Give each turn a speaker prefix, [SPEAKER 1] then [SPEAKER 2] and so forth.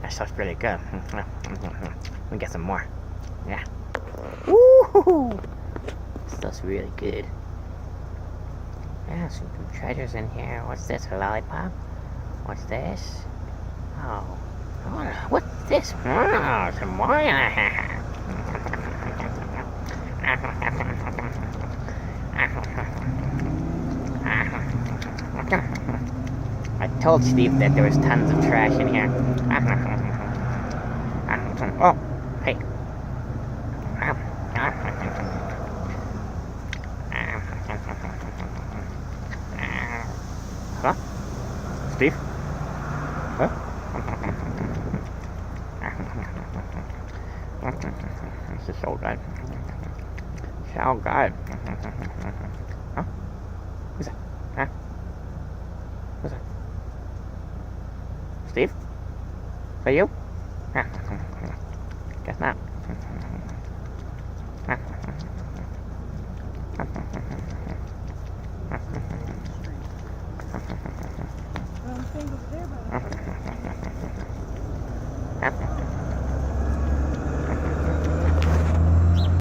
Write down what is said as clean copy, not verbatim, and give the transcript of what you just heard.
[SPEAKER 1] That stuff's really good. Let me get some more. Yeah. Woo! Stuff's really good. Yeah, some good treasures in here. What's this? A lollipop? What's this? Oh, what's this? Oh, some more. I told Steve that there was tons of trash in here. Oh, hey. Huh? Steve? Huh? This is so good. So good. Huh? Who's that? Huh? Who's that? Steve? Is that you? Guess not.